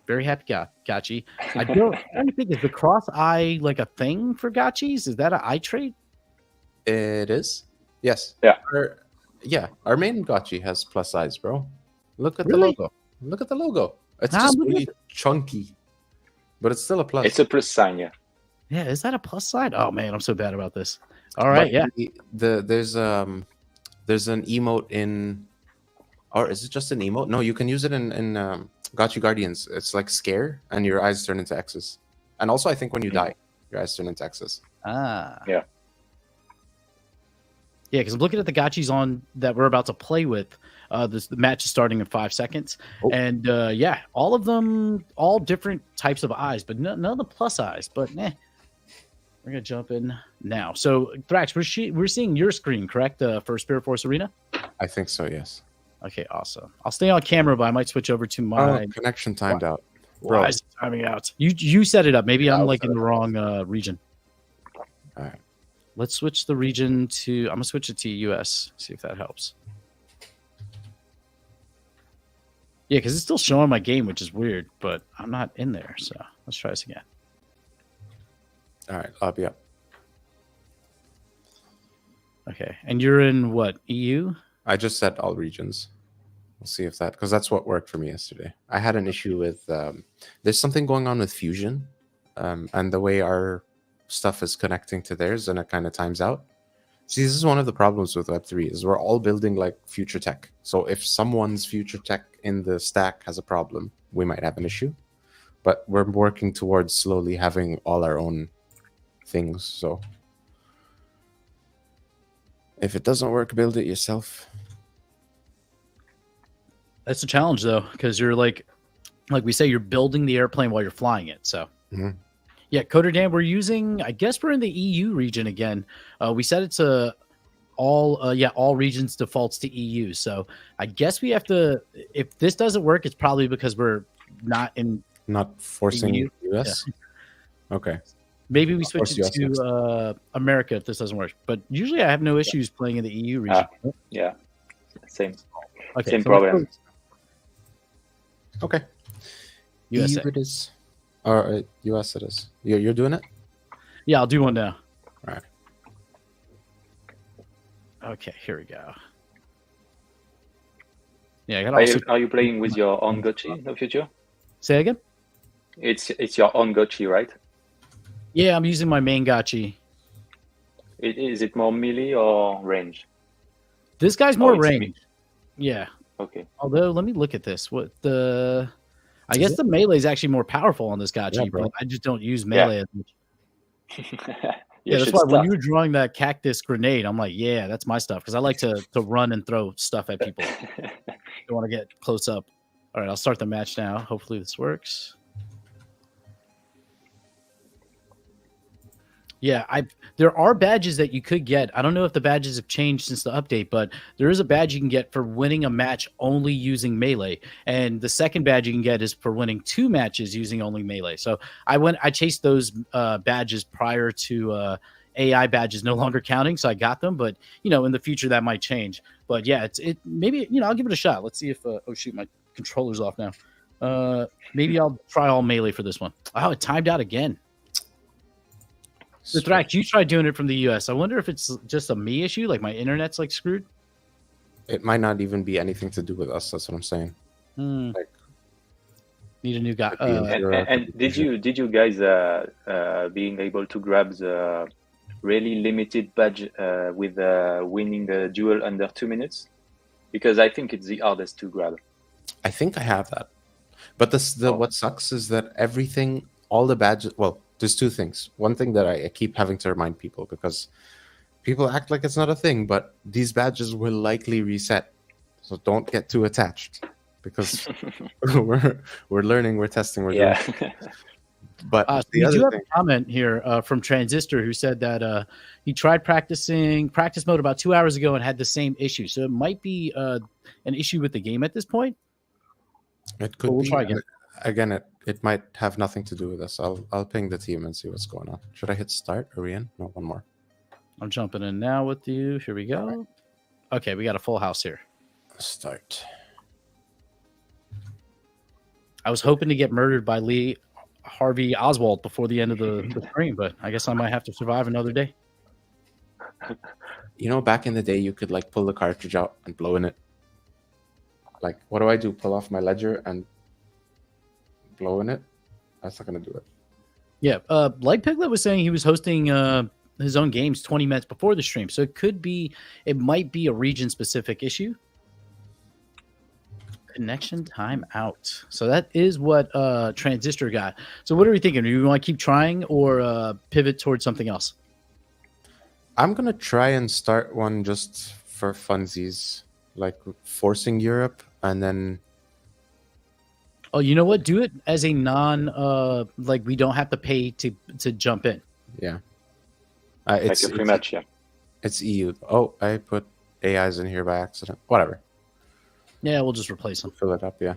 Very happy Gotchi. I don't think, is the cross eye like a thing for Gotchis? Is that an eye trait? It is. Yes. Yeah. Our main Gotchi has plus size, bro. Look at Really? the logo. Look at the logo. It's just really chunky, but it's still a plus. It's a plus sign, yeah. Yeah, is that a plus side? Oh man, I'm so bad about this. All right, yeah. There's an emote in, or is it just an emote? No, you can use it in Gotchi Guardians. It's like scare, and your eyes turn into X's. And also, I think when you die, your eyes turn into X's. Ah, yeah. Yeah, because I'm looking at the Gotchis on that we're about to play with. The match is starting in 5 seconds, and all of them, all different types of eyes, but none of the plus eyes. But we're gonna jump in now. So Thrax, we're seeing your screen, correct? For Spirit Force Arena. I think so. Yes. Okay, awesome. I'll stay on camera, but I might switch over to my connection timed out. Bro, Timing out. You set it up. Maybe I'm I'll like set in the it wrong region. All right. Let's switch the region to. I'm gonna switch it to US. See if that helps. Yeah, because it's still showing my game, which is weird, but I'm not in there. So let's try this again. All right. I'll be up. Okay, and you're in what, EU? I just set all regions. We'll see if that, because that's what worked for me yesterday. I had an issue with there's something going on with Fusion, and the way our stuff is connecting to theirs, and it kind of times out. See, this is one of the problems with Web3 is we're all building like future tech. So if someone's future tech in the stack has a problem, we might have an issue. But we're working towards slowly having all our own things. So if it doesn't work, build it yourself. That's a challenge though, because you're like we say, you're building the airplane while you're flying it. So yeah, Coder Dan, we're using, I guess we're in the EU region again. We set it to all regions defaults to EU. So I guess we have to, if this doesn't work, it's probably because we're not forcing EU. US. Yeah. Okay. Maybe we switch it to America if this doesn't work. But usually I have no issues playing in the EU region. Yeah, same. Okay, Same problem. Okay. USA. EU it is. Or US it is. You're doing it? Yeah, I'll do one now. All right. Okay, here we go. Yeah, I got Are you playing with your own Gochi, No Future? Say again? It's your own Gochi, right? Yeah, I'm using my main gachi. Is it more melee or range? This guy's more it's range. Yeah. Okay. Although, let me look at this. I guess the melee is actually more powerful on this gachi, but I just don't use melee as much. Yeah, that's why when you were drawing that cactus grenade, I'm like, yeah, that's my stuff, because I like to run and throw stuff at people. Don't want to get close up. All right, I'll start the match now. Hopefully this works. Yeah, there are badges that you could get. I don't know if the badges have changed since the update, but there is a badge you can get for winning a match only using melee. And the second badge you can get is for winning 2 matches using only melee. So I chased those badges prior to AI badges no longer counting, so I got them. But in the future that might change. But yeah, maybe I'll give it a shot. Let's see if oh shoot, my controller's off now. Maybe I'll try all melee for this one. Oh, it timed out again. So Thrax, you tried doing it from the US. I wonder if it's just a me issue, like my internet's like screwed. It might not even be anything to do with us. That's what I'm saying. Like, need a new guy. And did you guys being able to grab the really limited badge with winning the duel under 2 minutes? Because I think it's the hardest to grab. I think I have that, but what sucks is that everything, all the badges. Well, there's 2 things. One thing that I keep having to remind people, because people act like it's not a thing, but these badges will likely reset. So don't get too attached, because we're learning, we're testing, we're doing. But we do have a comment here from Transistor, who said that he tried practice mode about 2 hours ago and had the same issue. So it might be an issue with the game at this point. It could. We'll try again. Again, it might have nothing to do with us. I'll ping the team and see what's going on. Should I hit start? Are we in? No, one more. I'm jumping in now with you. Here we go. Right. Okay, we got a full house here. Start. I was hoping to get murdered by Lee Harvey Oswald before the end of the stream, but I guess I might have to survive another day. Back in the day, you could like pull the cartridge out and blow in it. Like, what do? Pull off my ledger and blow in it? That's not going to do it. Yeah, like Piglet was saying, he was hosting his own games 20 minutes before the stream, so it might be a region-specific issue. Connection timeout. So that is what Transistor got. So what are we thinking? Do you want to keep trying or pivot towards something else? I'm going to try and start one just for funsies, like forcing Europe, and then... Oh, you know what? Do it as a like we don't have to pay to jump in. Yeah. It's pretty much, yeah. It's EU. Oh, I put AIs in here by accident. Whatever. Yeah, we'll just replace them. Fill it up, yeah.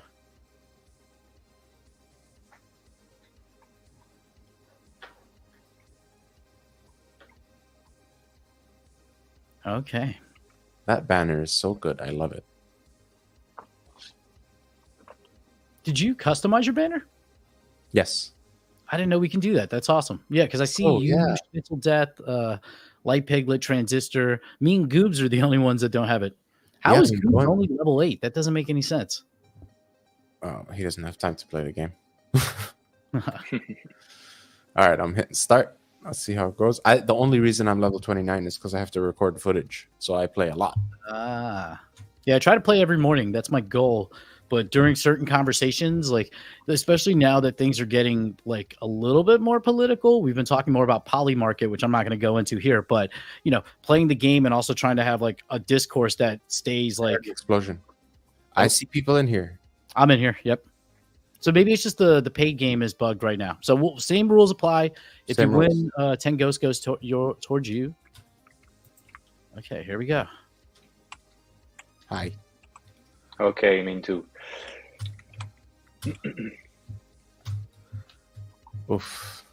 Okay. That banner is so good. I love it. Did you customize your banner? Yes. I didn't know we can do that. That's awesome. Yeah, because I see Schnitzel Death, Light Piglet, Transistor. Me and Goobs are the only ones that don't have it. How is Goobs only level 8? That doesn't make any sense. Oh, he doesn't have time to play the game. All right, I'm hitting start. Let's see how it goes. The only reason I'm level 29 is because I have to record footage, so I play a lot. Yeah, I try to play every morning. That's my goal. But during certain conversations, like especially now that things are getting like a little bit more political, we've been talking more about poly market, which I'm not going to go into here. But you know, playing the game and also trying to have like a discourse that stays like explosion. I see people in here. I'm in here. Yep. So maybe it's just the paid game is bugged right now. So same rules apply. If you win, 10 ghosts goes towards you. Okay, here we go. Hi. Okay, me too. Oof.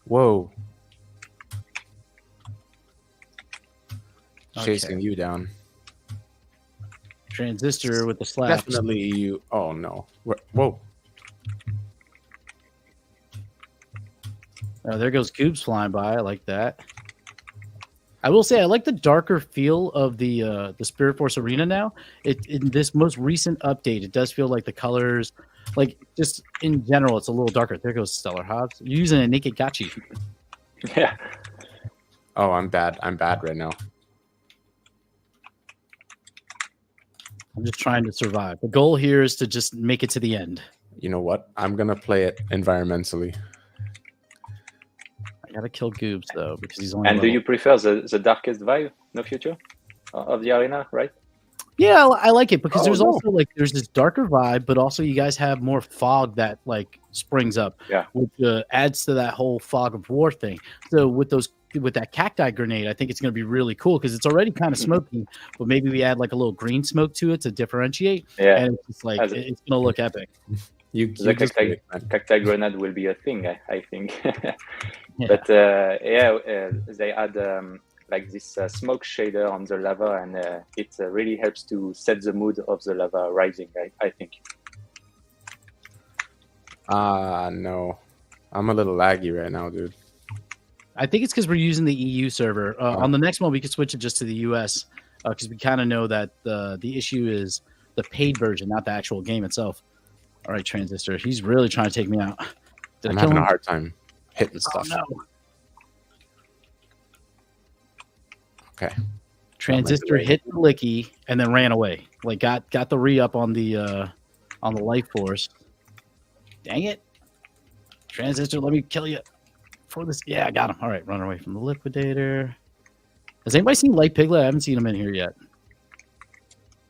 Whoa. Chasing you down. Transistor with the slap. Definitely you. Oh no. Whoa. Oh, there goes Goobs flying by. I like that. I will say I like the darker feel of the Spirit Force Arena now. In this most recent update, it does feel like the colors, like just in general, it's a little darker. There goes Stellarhobbes. You're using a naked gachi. Yeah. Oh, I'm bad. I'm bad right now. I'm just trying to survive. The goal here is to just make it to the end. You know what? I'm gonna play it environmentally. I gotta kill Goobs though because he's only. And do you prefer the darkest vibe, no future, of the arena, right? Yeah, I like it because there's also like there's this darker vibe, but also you guys have more fog that like springs up, which adds to that whole fog of war thing. So with that cacti grenade, I think it's going to be really cool because it's already kind of smoky, but maybe we add like a little green smoke to it to differentiate. Yeah, and it's just like it's going to look epic. The cacti grenade will be a thing, I think. Yeah. But they add like this smoke shader on the lava, and it really helps to set the mood of the lava rising, I think. No. I'm a little laggy right now, dude. I think it's because we're using the EU server. On the next one, we could switch it just to the US because we kind of know that the issue is the paid version, not the actual game itself. All right, Transistor. He's really trying to take me out. I'm having a hard time hitting stuff. No. Okay. Transistor hit the licky and then ran away. Like got the re-up on the life force. Dang it. Transistor, let me kill you. For this. Yeah, I got him. All right, run away from the liquidator. Has anybody seen Light Piglet? I haven't seen him in here yet.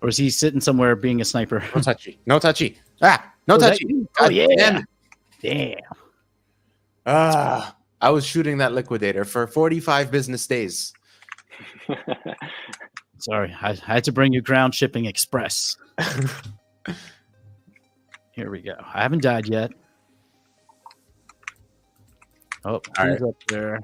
Or is he sitting somewhere being a sniper? No touchy. No touchy. No touchy. Oh, yeah. Damn. I was shooting that liquidator for 45 business days. Sorry, I had to bring you ground shipping express. Here we go. I haven't died yet. Oh, he's up there.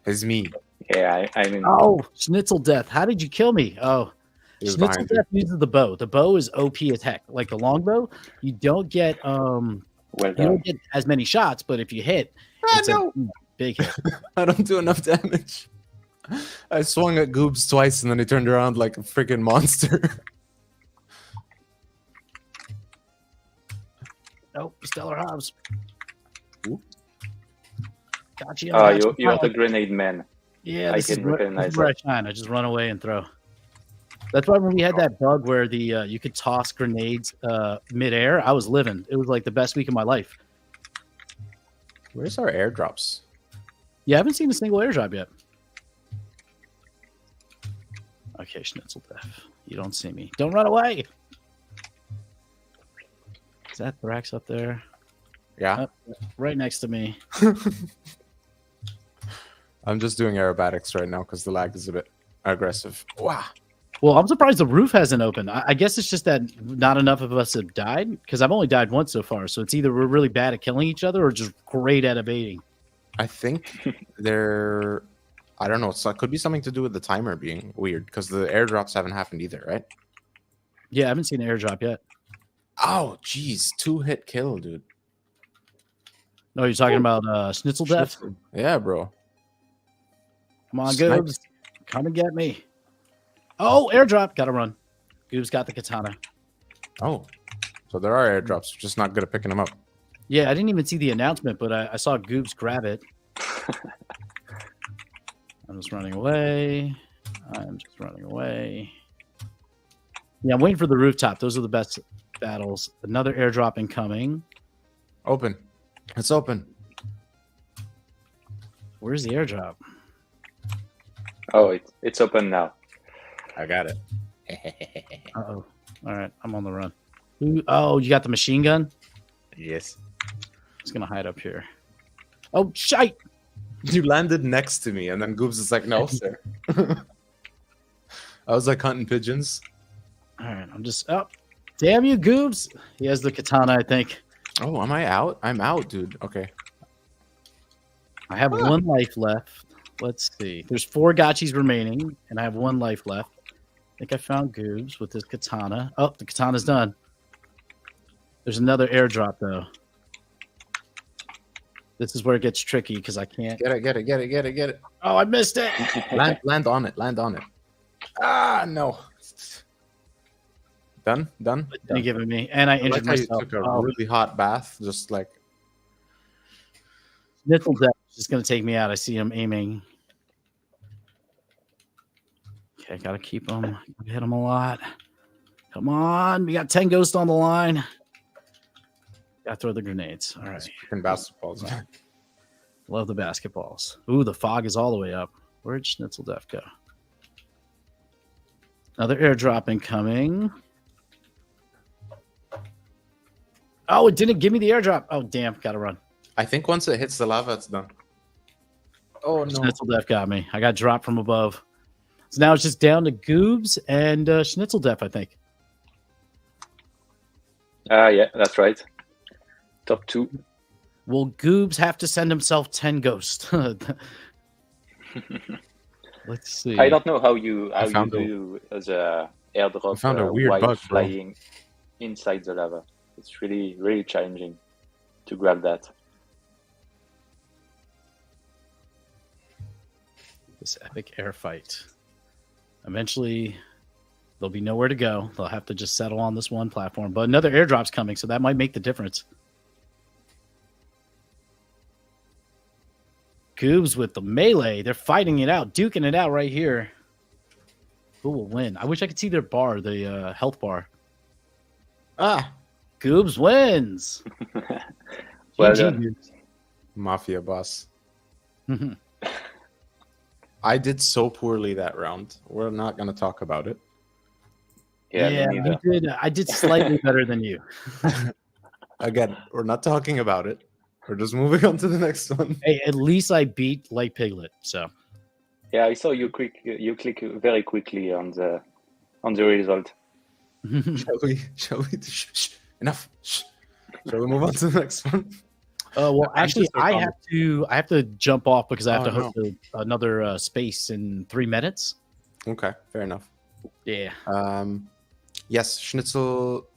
It's me. Yeah, I mean. Oh, Schnitzel Death. How did you kill me? Oh, Schnitzel Death uses the bow. The bow is OP as heck. Like the longbow, you don't get you don't get as many shots, but if you hit, it's a big hit. I don't do enough damage. I swung at Goobs twice and then he turned around like a freaking monster. Nope, Stellarhobbes. Gotcha. You're the grenade man. Yeah, I can recognize where I shine. I just run away and throw. That's why when we had that bug where the you could toss grenades midair, I was living. It was like the best week of my life. Where's our airdrops? Yeah, I haven't seen a single airdrop yet. Okay, Schnitzel Death. You don't see me. Don't run away. Is that Thrax up there? Yeah. Right next to me. I'm just doing aerobatics right now because the lag is a bit aggressive. Wow. Well, I'm surprised the roof hasn't opened. I guess it's just that not enough of us have died because I've only died once so far. So it's either we're really bad at killing each other or just great at evading. I think they're. I don't know. So it could be something to do with the timer being weird because the airdrops haven't happened either, right? Yeah, I haven't seen an airdrop yet. Oh, geez, 2-hit kill, dude. No, you're talking about Schnitzel Death? Schnitzel. Yeah, bro. Come on, Sniped. Goobs. Come and get me. Oh, airdrop. Gotta run. Goobs got the katana. Oh, so there are airdrops, just not good at picking them up. Yeah, I didn't even see the announcement, but I saw Goobs grab it. I'm just running away. Yeah, I'm waiting for the rooftop. Those are the best battles. Another airdrop incoming. Open. It's open. Where's the airdrop? Oh, it's open now. I got it. Uh-oh. All right, I'm on the run. Oh, you got the machine gun? Yes. It's going to hide up here. Oh, shite! You landed next to me, and then Goobs is like, no, sir. I was like hunting pigeons. All right, I'm just... Oh, damn you, Goobs! He has the katana, I think. Oh, am I out? I'm out, dude. Okay. I have one life left. Let's see. There's 4 gotchis remaining, and I have 1 life left. I think I found Goobs with his katana. Oh, the katana's done. There's another airdrop, though. This is where it gets tricky because I can't... Get it. Oh, I missed it! Land on it. Ah, no. Done? They giving me, and I I like injured how you myself. took a Oh, really hot bath, just like... Schnitzel Death is just going to take me out. I see him aiming. Okay, got to keep him. Hit him a lot. Come on. We got 10 ghosts on the line. Got to throw the grenades. All right. Freaking basketballs. Love the basketballs. Ooh, the fog is all the way up. Where'd Schnitzel Death go? Another airdrop incoming. Oh, it didn't give me the airdrop. Oh, damn. Got to run. I think once it hits the lava, it's done. Oh, no. Schnitzel Death got me. I got dropped from above. So now it's just down to Goobs and Schnitzel Death, I think. Yeah, that's right. Top 2. Will Goobs have to send himself 10 ghosts? Let's see. I don't know how you found do the airdrop I found a weird while bug, bro. flying inside the lava. It's really, really challenging to grab that. This epic air fight. Eventually, there'll be nowhere to go. They'll have to just settle on this one platform. But another airdrop's coming, so that might make the difference. Goobs with the melee. They're fighting it out, duking it out right here. Who will win? I wish I could see their bar, the health bar. Ah, Goobs wins. Well GG, done. Goobs. Mafia boss. I did so poorly that round. We're not going to talk about it. Yeah, me neither. I did slightly better than you. Again, we're not talking about it. We're just moving on to the next one. Hey, at least I beat Light Piglet. So Yeah, I saw you click very quickly on the result. Shall we? Shh, enough. Shh. Shall we move on to the next one? well, I'm actually, just so I have to jump off because I have Oh, to host another space in 3 minutes. Okay, fair enough. Yeah. Yes, Schnitzel,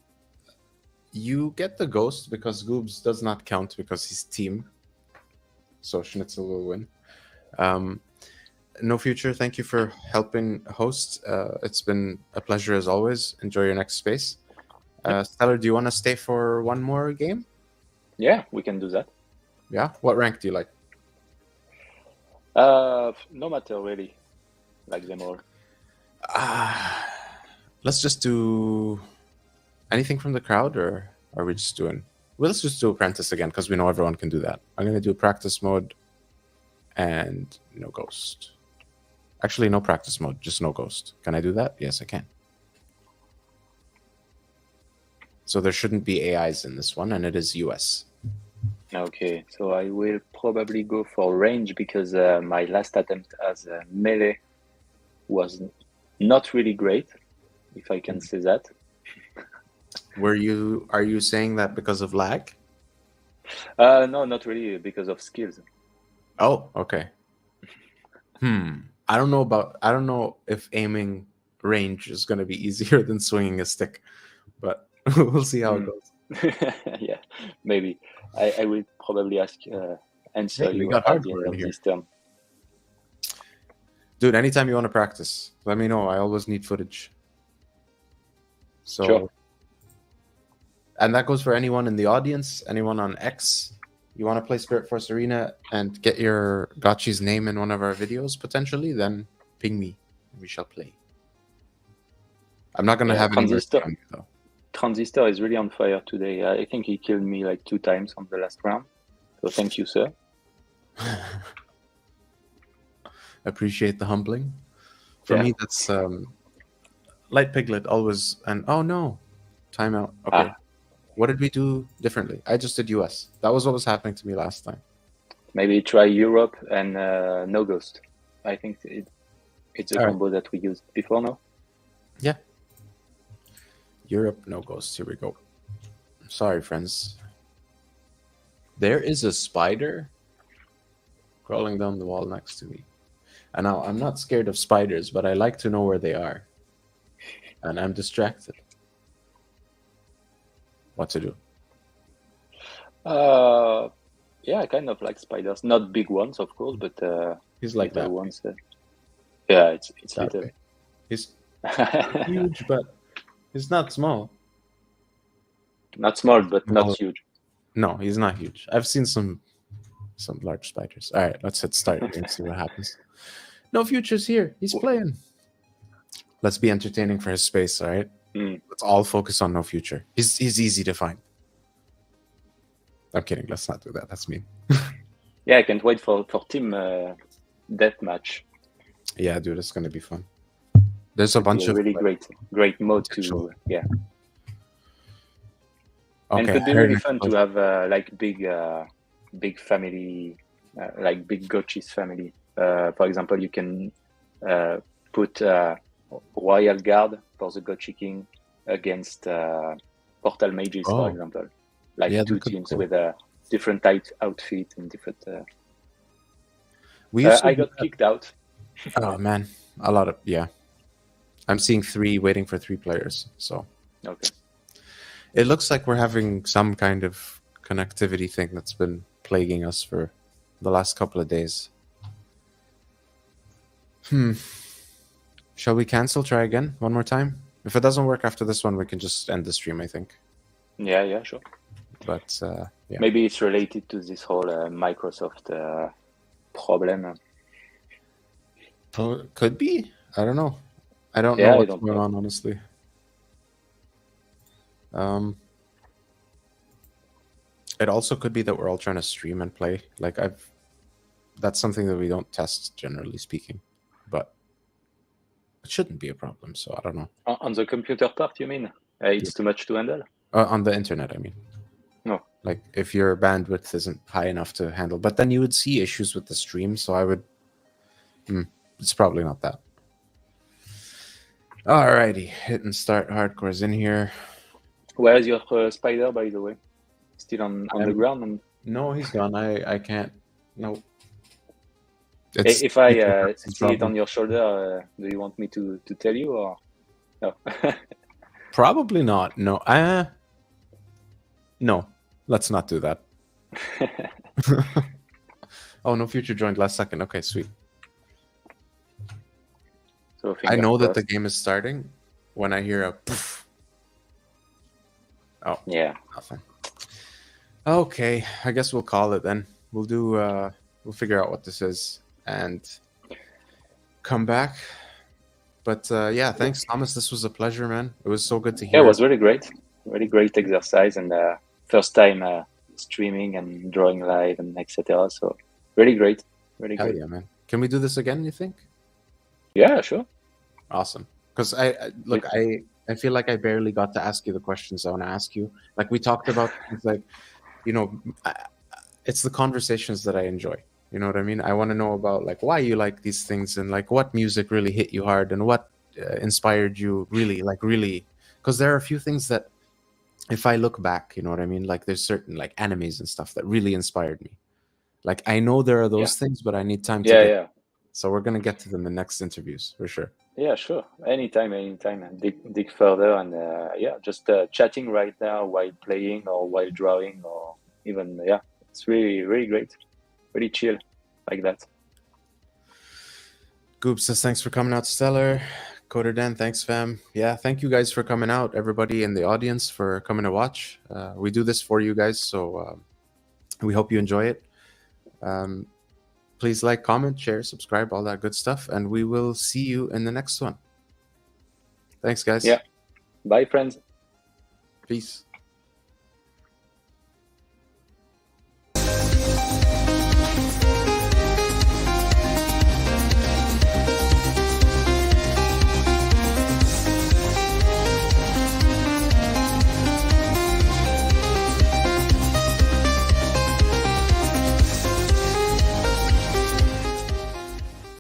you get the ghost because Goobs does not count because he's team. So Schnitzel will win. No Future, thank you for helping host. It's been a pleasure as always. Enjoy your next space. Stellar, do you want to stay for one more game? Yeah, we can do that. Yeah? What rank do you like? No matter really, like them all. Let's just do anything from the crowd, or are we just doing... Well, let's just do Apprentice again, because we know everyone can do that. I'm going to do practice mode and no ghost. Actually, no practice mode, just no ghost. Can I do that? Yes, I can. So there shouldn't be AIs in this one, and it is US. Okay, so I will probably go for range because my last attempt as a melee was not really great, if I can say that. Are you saying that because of lag? No, not really, because of skills. Oh, okay. I don't know if aiming range is going to be easier than swinging a stick, but we'll see how it goes. Yeah, maybe. I will probably answer Hey, we you got at the end hardcore in of here. this term. Dude, anytime you want to practice, let me know. I always need footage. So, Sure. and that goes for anyone in the audience, anyone on X. You want to play Spirit Force Arena and get your Gotchi's name in one of our videos potentially, then ping me. We shall play. I'm not going to Yeah, have any mercy on you, though. Transistor is really on fire today. I think he killed me like 2 times on the last round. So thank you, sir. Appreciate the humbling. For me, that's Light Piglet always. And oh no, timeout. Okay. What did we do differently? I just did US. That was what was happening to me last time. Maybe try Europe and No Ghost. I think it's a combo that we used before, no? Yeah. Europe, No Ghost. Here we go. Sorry, friends. There is a spider crawling down the wall next to me. And now I'm not scared of spiders, but I like to know where they are. And I'm distracted. What to do? Yeah, I kind of like spiders. Not big ones, of course, but he's like that ones. Yeah, it's little. Way. He's huge, but he's not small. Not small, but not huge. No, he's not huge. I've seen some large spiders. All right, let's hit start and see what happens. No Future's here. He's playing. Let's be entertaining for his space, all right? Let's all focus on No Future. He's easy to find. I'm kidding. Let's not do that. That's mean. Yeah, I can't wait for team deathmatch. Yeah, dude, it's gonna be fun. There's a bunch of really great mode to Okay, and it could be really fun to have like big family, like big Gochis family. For example, you can put Royal Guard for the Gochi King against Portal Mages, for example. Like 2 teams with a different type outfit and different. I got kicked out. Oh man, a lot of I'm seeing 3, waiting for 3 players. So okay, it looks like we're having some kind of connectivity thing that's been plaguing us for the last couple of days. Shall we cancel? Try again one more time. If it doesn't work after this one, we can just end the stream, I think. Yeah, sure. But maybe it's related to this whole Microsoft problem. Could be. I don't know. I don't know what's going on, honestly. It also could be that we're all trying to stream and play. Like that's something that we don't test, generally speaking, but it shouldn't be a problem. So I don't know. On the computer part, you mean? It's too much to handle? On the internet, I mean. No. Like if your bandwidth isn't high enough to handle, but then you would see issues with the stream. So I would. It's probably not that. Alrighty, hit and start. Hardcore's in here. Where is your spider, by the way? Still on the ground? No, he's gone. I can't. No. If I see it on your shoulder, do you want me to tell you or no? Probably not. No. No. Let's not do that. Oh, No Future joined last second. Okay, sweet. So I know that the game is starting when I hear a poof. Oh, yeah. Nothing. Okay, I guess we'll call it then. We'll do. We'll figure out what this is and come back. But yeah, thanks, Thomas. This was a pleasure, man. It was so good to hear. Yeah, it was really great exercise, and first time streaming and drawing live and etc. So really great. Great. Yeah, man. Can we do this again? You think? Yeah, sure. Awesome. Because I feel like I barely got to ask you the questions I want to ask you. Like we talked about, it's like, it's the conversations that I enjoy. You know what I mean? I want to know about like why you like these things and like what music really hit you hard and what inspired you really. Because there are a few things that if I look back, you know what I mean? Like there's certain like animes and stuff that really inspired me. Like, I know there are those things, but I need time to get. So we're gonna get to them in next interviews for sure. Yeah, sure. Anytime. And dig further, and just chatting right now while playing or while drawing, or even it's really, really great, really chill like that. Goop says thanks for coming out, Stellar. Coder Dan, thanks, fam. Yeah, thank you guys for coming out. Everybody in the audience for coming to watch. We do this for you guys, so we hope you enjoy it. Please like, comment, share, subscribe, all that good stuff, and we will see you in the next one. Thanks, guys. Yeah. Bye, friends. Peace.